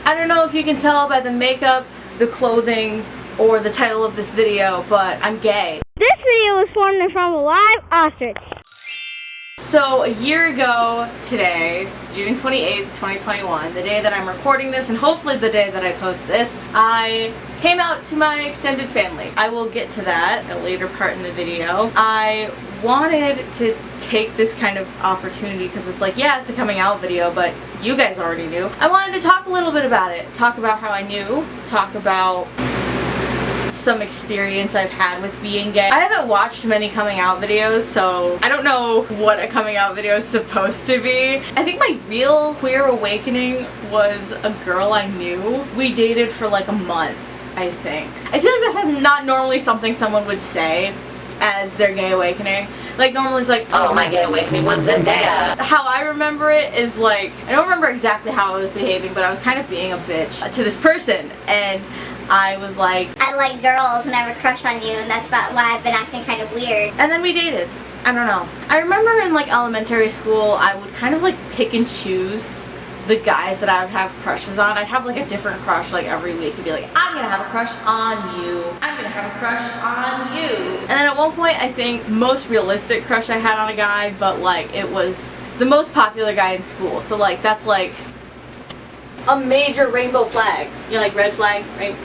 I don't know if you can tell by the makeup, the clothing, or the title of this video, but I'm gay. This video was formed from a live ostrich. So a year ago today, June 28th, 2021, the day that I'm recording this and hopefully the day that I post this, I came out to my extended family. I will get to that at a later part in the video. I wanted to take this kind of opportunity because it's like, yeah, it's a coming out video, but you guys already knew. I wanted to talk a little bit about it. Talk about how I knew. Talk about some experience I've had with being gay. I haven't watched many coming out videos, so I don't know what a coming out video is supposed to be. I think my real queer awakening was a girl I knew. We dated for like a month, I think. I feel like that's not normally something someone would say as their gay awakening. Like normally it's like, oh, my gay awakening was Zendaya. How I remember it is like, I don't remember exactly how I was behaving, but I was kind of being a bitch to this person, and I was like, I like girls and I have a crush on you, and that's about why I've been acting kind of weird. And then we dated. I don't know. I remember in like elementary school, I would kind of like pick and choose the guys that I would have crushes on. I'd have like a different crush like every week and be like, I'm gonna have a crush on you. I'm gonna have a crush on you. And then at one point, I think most realistic crush I had on a guy, but like it was the most popular guy in school. So like that's like a major rainbow flag. You're like red flag, right?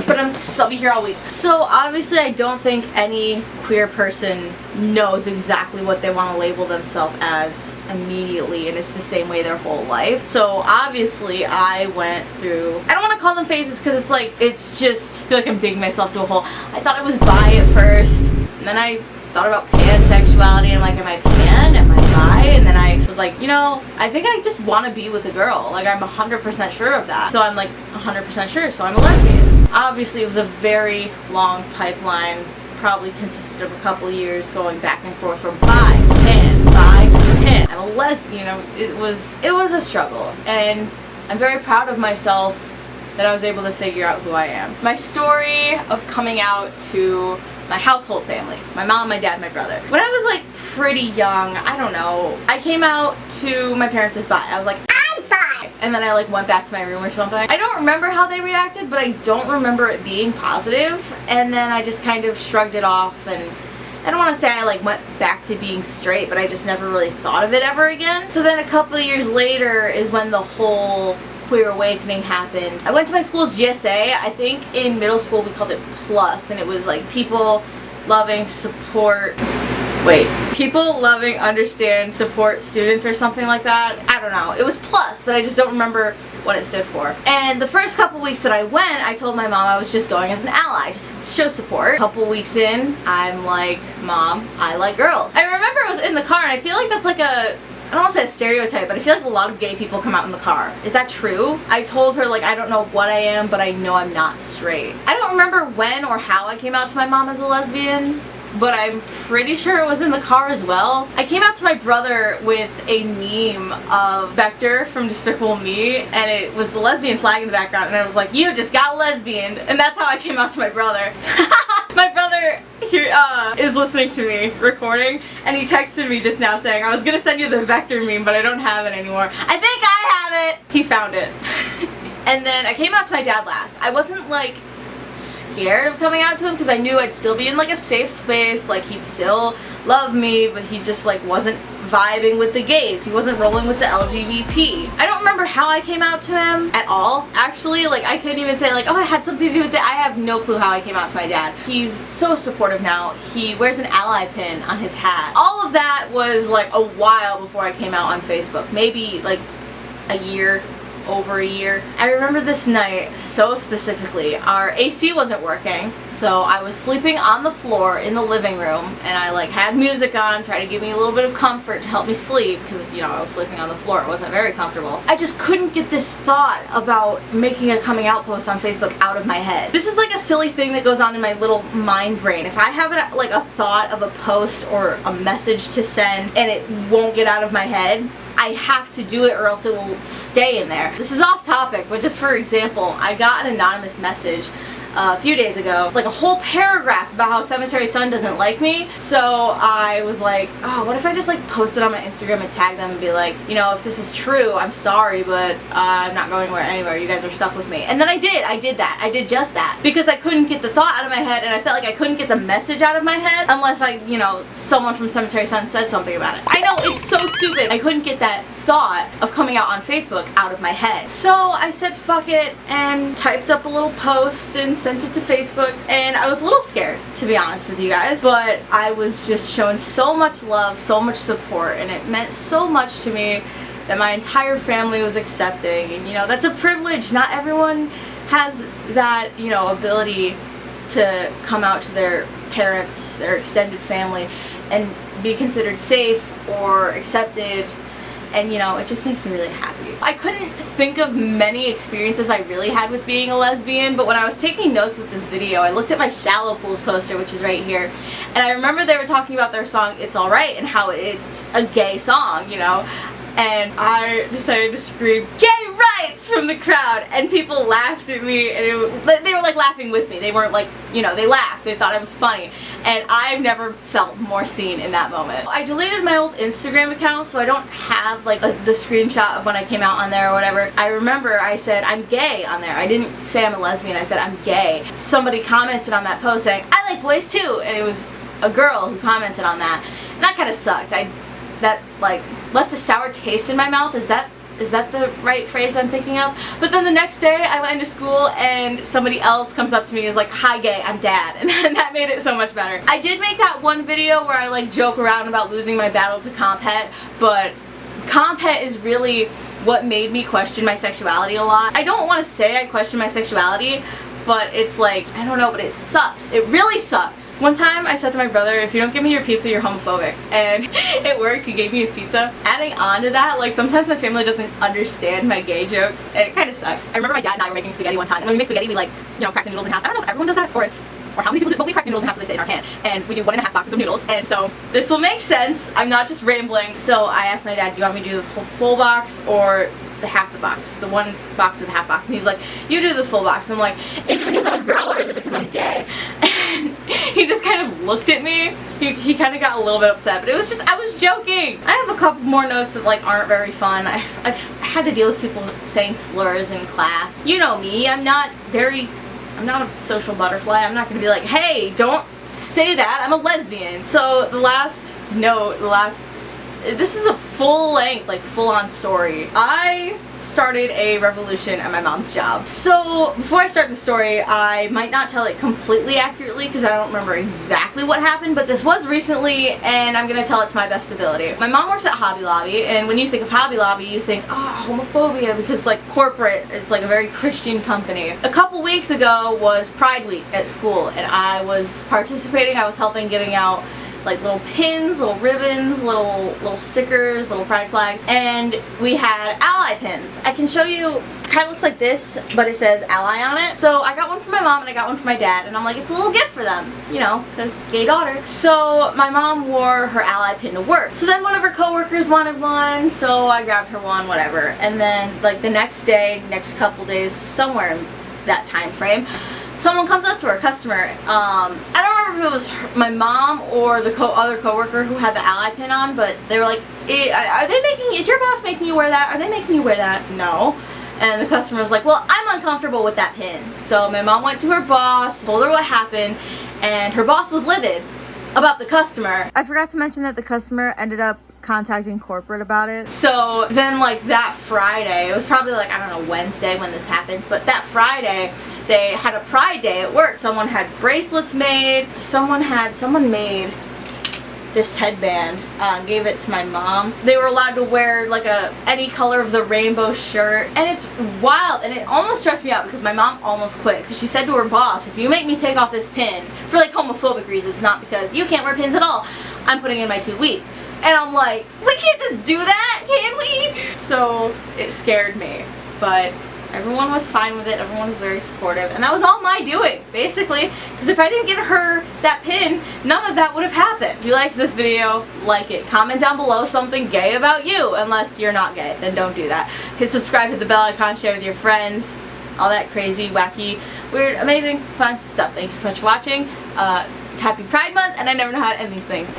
But I'll be here all week. So obviously I don't think any queer person knows exactly what they want to label themselves as immediately, and it's the same way their whole life. So obviously I went through, I don't want to call them phases because it's like, it's just, I feel like I'm digging myself to a hole. I thought I was bi at first, and then I thought about pansexuality, and I'm like, am I pan? Am I bi? And then I was like, you know, I think I just want to be with a girl. Like, I'm 100% sure of that. So I'm like 100% sure, so I'm a lesbian. Obviously, it was a very long pipeline, probably consisted of a couple years going back and forth from bi, pan, I'm a lesbian, you know, it was a struggle, and I'm very proud of myself that I was able to figure out who I am. My story of coming out to my household family, my mom, my dad, my brother. When I was like pretty young, I don't know, I came out to my parents as bi. I was like, I'm bi! And then I like went back to my room or something. I don't remember how they reacted, but I don't remember it being positive. And then I just kind of shrugged it off, and I don't want to say I like went back to being straight, but I just never really thought of it ever again. So then a couple of years later is when the whole queer awakening happened. I went to my school's GSA. I think in middle school we called it Plus, and it was like people loving, support, people loving, understand, support students or something like that. I don't know. It was Plus, but I just don't remember what it stood for. And the first couple weeks that I went, I told my mom I was just going as an ally, just to show support. A couple weeks in, I'm like, Mom, I like girls. I remember I was in the car, and I feel like that's like a, I don't want to say a stereotype, but I feel like a lot of gay people come out in the car. Is that true? I told her, like, I don't know what I am, but I know I'm not straight. I don't remember when or how I came out to my mom as a lesbian, but I'm pretty sure it was in the car as well. I came out to my brother with a meme of Vector from Despicable Me, and it was the lesbian flag in the background, and I was like, you just got lesbianed, and that's how I came out to my brother. My brother here is listening to me recording, and he texted me just now saying, I was gonna send you the Vector meme, but I don't have it anymore. I think I have it! He found it. And then I came out to my dad last. I wasn't like scared of coming out to him because I knew I'd still be in like a safe space, like he'd still love me, but he just like wasn't vibing with the gays. He wasn't rolling with the LGBT. I don't remember how I came out to him at all, actually. Like, I couldn't even say like, oh, I had something to do with it. I have no clue how I came out to my dad. He's so supportive now. He wears an ally pin on his hat. All of that was like a while before I came out on Facebook. Maybe like a year, over a year. I remember this night so specifically. Our AC wasn't working, so I was sleeping on the floor in the living room, and I like had music on, trying to give me a little bit of comfort to help me sleep, because you know I was sleeping on the floor. It wasn't very comfortable. I just couldn't get this thought about making a coming out post on Facebook out of my head. This is like a silly thing that goes on in my little mind brain. If I have like a thought of a post or a message to send and it won't get out of my head, I have to do it or else it will stay in there. This is off topic, but just for example, I got an anonymous message a few days ago, like a whole paragraph about how Cemetery Sun doesn't like me. So I was like, oh, what if I just like post it on my Instagram and tag them and be like, you know, if this is true, I'm sorry, but I'm not going anywhere. You guys are stuck with me. And then I did that. I did just that. Because I couldn't get the thought out of my head, and I felt like I couldn't get the message out of my head unless you know, someone from Cemetery Sun said something about it. I know, it's so stupid. I couldn't get that thought of coming out on Facebook out of my head. So I said fuck it and typed up a little post and sent it to Facebook, and I was a little scared, to be honest with you guys, but I was just shown so much love, so much support, and it meant so much to me that my entire family was accepting. And you know, that's a privilege. Not everyone has that, you know, ability to come out to their parents, their extended family, and be considered safe or accepted. And you know, it just makes me really happy. I couldn't think of many experiences I really had with being a lesbian, but when I was taking notes with this video, I looked at my Shallow Pools poster, which is right here, and I remember they were talking about their song It's Alright and how it's a gay song, you know, and I decided to scream gay rights from the crowd, and people laughed at me, and they were like laughing with me. They weren't like, you know, they laughed. They thought I was funny, and I've never felt more seen in that moment. I deleted my old Instagram account, so I don't have like the screenshot of when I came out on there or whatever. I remember I said I'm gay on there. I didn't say I'm a lesbian. I said I'm gay. Somebody commented on that post saying I like boys too, and it was a girl who commented on that, and that kind of sucked. That like left a sour taste in my mouth. Is that the right phrase I'm thinking of? But then the next day I went into school and somebody else comes up to me and is like, hi gay, I'm dad, and that made it so much better. I did make that one video where I like joke around about losing my battle to comp het, but comp het is really what made me question my sexuality a lot. I don't want to say I question my sexuality, but it's like, I don't know, but it sucks. It really sucks. One time I said to my brother, if you don't give me your pizza, you're homophobic. And it worked. He gave me his pizza. Adding on to that, like sometimes my family doesn't understand my gay jokes, and it kind of sucks. I remember my dad and I were making spaghetti one time, and when we make spaghetti, we like, you know, crack the noodles in half. I don't know if everyone does that, or how many people do, but we crack the noodles in half so they fit in our hand. And we do 1.5 boxes of noodles, and so this will make sense. I'm not just rambling. So I asked my dad, do you want me to do the full box or the half the box, the one box or the half box? And he's like, you do the full box. And I'm like, is it because I'm a girl or is it because I'm gay? And he just kind of looked at me. He kind of got a little bit upset, but it was just, I was joking. I have a couple more notes that like aren't very fun. I've had to deal with people saying slurs in class. You know me, I'm not a social butterfly. I'm not gonna be like, hey, don't say that, I'm a lesbian. So the last note, this is a full length, like full on story. I started a revolution at my mom's job. So before I start the story, I might not tell it completely accurately because I don't remember exactly what happened, but this was recently and I'm gonna tell it to my best ability. My mom works at Hobby Lobby, and when you think of Hobby Lobby, you think, oh, homophobia, because like corporate, it's like a very Christian company. A couple weeks ago was Pride Week at school, and I was participating. I was helping giving out like little pins, little ribbons, little stickers, little pride flags, and we had ally pins. I can show you, kind of looks like this, but it says ally on it. So I got one for my mom and I got one for my dad, and I'm like, it's a little gift for them, you know, because gay daughter. So my mom wore her ally pin to work. So then one of her coworkers wanted one, so I grabbed her one, whatever. And then like the next day, next couple days, somewhere in that time frame, someone comes up to her, customer. I don't remember if it was my mom or the other coworker who had the ally pin on, but they were like, is your boss making you wear that? Are they making you wear that? No. And the customer was like, well, I'm uncomfortable with that pin. So my mom went to her boss, told her what happened, and her boss was livid about the customer. I forgot to mention that the customer ended up contacting corporate about it. So then like that Friday, it was probably like, I don't know, Wednesday when this happened, but that Friday they had a Pride Day at work. Someone had bracelets made, someone made this headband, gave it to my mom. They were allowed to wear like any color of the rainbow shirt, and it's wild, and it almost stressed me out because my mom almost quit because she said to her boss, if you make me take off this pin for like homophobic reasons, not because you can't wear pins at all, I'm putting in my 2 weeks. And I'm like, we can't just do that, can we? So it scared me, but everyone was fine with it. Everyone was very supportive, and that was all my doing, basically, because if I didn't get her that pin, none of that would have happened. If you liked this video, like it. Comment down below something gay about you, unless you're not gay, then don't do that. Hit subscribe, hit the bell icon, share with your friends. all that crazy, wacky, weird, amazing, fun stuff. Thank you so much for watching. Happy Pride Month, and I never know how to end these things.